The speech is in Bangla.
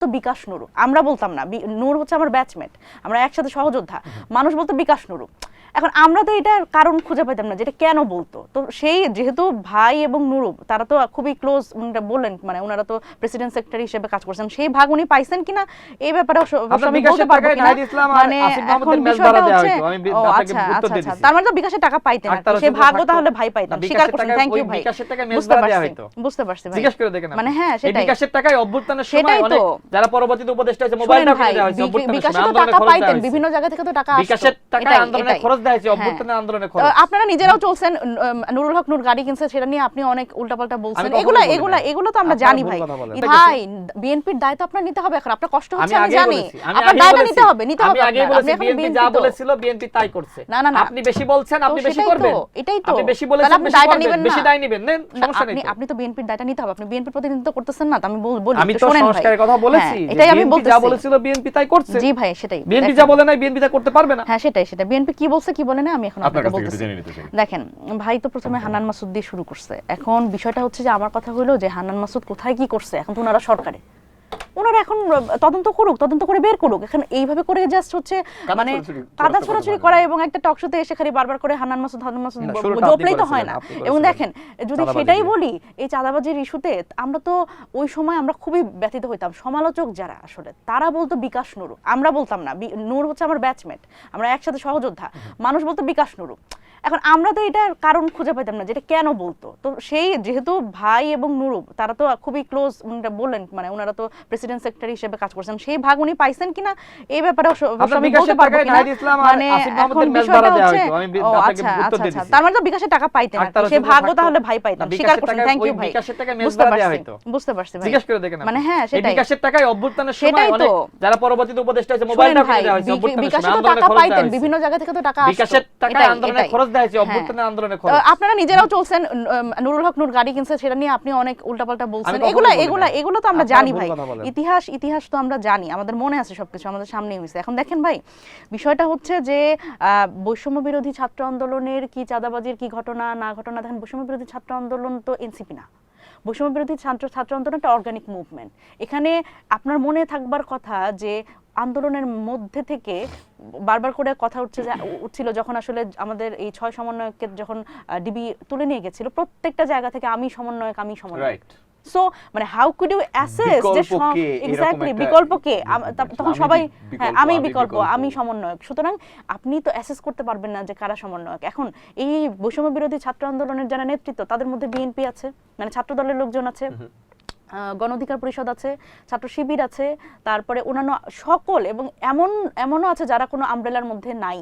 তো বিকাশ নুরু, আমরা বলতাম না, নূর হচ্ছে আমার ব্যাচমেট, আমরা একসাথে সহযোদ্ধা। মানুষ বলতো বিকাশ নুরু। এখন আমরা তো এটার কারণ খুঁজে পাইতাম না যেটা কেন বলতো। তো সেই যেহেতু ভাই এবং নুরু তারা তো খুবই ক্লোজ, বললেন মানে ওনারা তো প্রেসিডেন্ট সেক্রেটারি হিসেবে কাজ করছেন, সেই ভাগ উনি পাইছেন কিনা এই ব্যাপারে আমি বলতে পারবো কিনা। মানে এখন বিষয়টা হচ্ছে আচ্ছা আচ্ছা আচ্ছা, তার মানে তো বিকাশের টাকা পাইতেন, সেই ভাগও তাহলে ভাই পাইতেন, স্বীকার করছেন। থ্যাংক ইউ ভাই, বুঝতে পারছি ভাই, জিজ্ঞেস করে দেখেন। মানে হ্যাঁ সেটাই, বিকাশের টাকায় অভ্যুত্থানের সময় অনেক যারা পরবর্তীতে উপদেষ্টা হয়েছে মোবাইলটা কিনে দেওয়া হয়েছে, অভ্যুত্থানের বিকাশে তো টাকা পাইতেন, বিভিন্ন জায়গা থেকে তো টাকা আসতো, বিকাশের টাকা আন্দোলনে খরচ দেওয়া হয়েছে, অভ্যুত্থানের আন্দোলনে খরচ। আপনারা নিজেরাও চলছেন, নুরুল হক নূর গাড়ি কিনছে, সেটা নিয়ে আপনি অনেক উল্টাপাল্টা বলছেন, এগুলো তো আমরা জানি ভাই। ভাই বিএনপির দায়িত্ব আপনার নিতে হবে, এখন আপনার কষ্ট হচ্ছে আমি জানি, আপনার দায়িত্ব নিতে হবে, আমি আগেই বলেছি বিএনপি যা বলেছিল বিএনপি তাই করছে। না না না, আপনি বেশি বলছেন, আপনি বেশি করবেন, এটাই তো আপনি বেশি বলেছেন, আপনি দায়টা নেবেন না, বেশি দায় নেবেন, নেন, সমস্যা নেই। আপনি তো বিএনপির দায়টা নিতে হবে, আপনি বিএনপির প্রতিনিধিত্ব করতেছেন না, আমি বলি আমি তো সংস্কারের কথা বলেছি, এটাই আমি বলতেছি, যা বলেছিল বিএনপি তাই করছে। জি ভাই সেটাই, বিএনপি যা বলে নাই বিএনপি তা করতে পারবে না। হ্যাঁ সেটাই, বিএনপি কি বলছে কি বলে না আমি এখন আপনাকে বলতেছি। দেখেন ভাই তো প্রথমে হান্নান মাসুদ দিয়ে শুরু করছে, এখন বিষয়টা হচ্ছে যে আমার কথা হলো যে হান্নান মাসুদ কোথায় কি করছে, এখন তো ওনারা সরকারে, ওনারা এখন তদন্ত করুক, তদন্ত করে বের করুক। এখন এইভাবে করে জাস্ট হচ্ছে মানে কাদা ছোড়াছুড়ি করা এবং একটা টক শোতে এসে খালি বারবার করে হান্নান মাসুদ জপলেই তো হয় না। এবং দেখেন যদি সেটাই বলি, এই চাঁদাবাজির ইস্যুতে আমরা তো ওই সময় আমরা খুবই ব্যথিত হইতাম, সমালোচক যারা আসলে তারা বলতো বিকাশ নুরু, আমরা বলতাম না, নূর হচ্ছে আমার ব্যাচমেট, আমরা একসাথে সহযোদ্ধা। মানুষ বলতো বিকাশ নুরু। এখন আমরা তো এটার কারণ খুঁজে পাইতাম না যেটা কেন বলতো। তো সেই যেহেতু ভাই এবং নুরু তারা তো খুবই ক্লোজ, বললেন মানে ওনারা তো প্রেসিডেন্ট সেক্রেটারি হিসেবে কাজ করছেন, সেই ভাগ উনি পাইছেন কিনা এই ব্যাপারে আমি বলতে পারবো কিনা। মানে এখন বিষয়টা হচ্ছে আচ্ছা আচ্ছা আচ্ছা, তার মানে তো বিকাশের টাকা পাইতেন, সেই ভাগও তাহলে ভাই পাইতেন, স্বীকার করছেন। থ্যাংক ইউ ভাই, বুঝতে পারছি ভাই, জিজ্ঞেস করে দেখেন। মানে হ্যাঁ সেটাই, বিকাশের টাকায় অভ্যুত্থানের সময় অনেক যারা পরবর্তীতে উপদেষ্টা হয়েছে মোবাইলটা কিনে দেওয়া হয়েছে, অভ্যুত্থানের সময় আন্দোলনে টাকা পাইতেন, বিভিন্ন জায়গা থেকে তো টাকা আসতো, বিকাশের টাকা আন্দোলনে খরচ দেওয়া হয়েছে, অভ্যুত্থানের আন্দোলনে খরচ। আপনারা নিজেরাও চলছেন, নুরুল হক নূর গাড়ি কিনছে, সেটা নিয়ে আপনি অনেক উল্টাপাল্টা বলছেন, এগুলো তো আমরা জানি ভাই, ইতিহাস তো আমরা জানি, আমাদের মনে আছে সবকিছু, আমাদের সামনেই হয়েছে। এখন দেখেন ভাই বিষয়টা হচ্ছে যে বৈষম্য বিরোধী ছাত্র আন্দোলনের কি চাঁদাবাজির কি ঘটনা না ঘটনা, দেখেন বৈষম্য বিরোধী ছাত্র আন্দোলন তো এনসিপি না, বৈষম্য বিরোধী ছাত্র আন্দোলন একটা অর্গানিক মুভমেন্ট। এখানে আপনার মনে থাকবার কথা যে আন্দোলনের মধ্যে থেকে বারবার করে কথা উঠছিল যখন আসলে আমাদের এই 6 সমন্বয়ককে যখন ডিবি তুলে নিয়ে গেছিল, প্রত্যেকটা জায়গা থেকে আমি সমন্বয়ক। সো মানে হাউ কুড ইউ অ্যাসেস যে এক্স্যাক্টলি বিকল্প কে, তখন সবাই হ্যাঁ আমি বিকল্প, আমি সমন্বয়ক, সুতরাং আপনি তো অ্যাসেস করতে পারবেন না যে কারা সমন্বয়ক। এখন এই বৈষম্য বিরোধী ছাত্র আন্দোলনের যারা নেতৃত্ব তাদের মধ্যে বিএনপি আছে, মানে ছাত্র দলের লোকজন আছে, গণ অধিকার পরিষদ আছে, ছাত্র শিবির আছে, তারপরে অন্যান্য সকল, এবং এমনও আছে যারা কোনো আমব্রেলার মধ্যে নাই,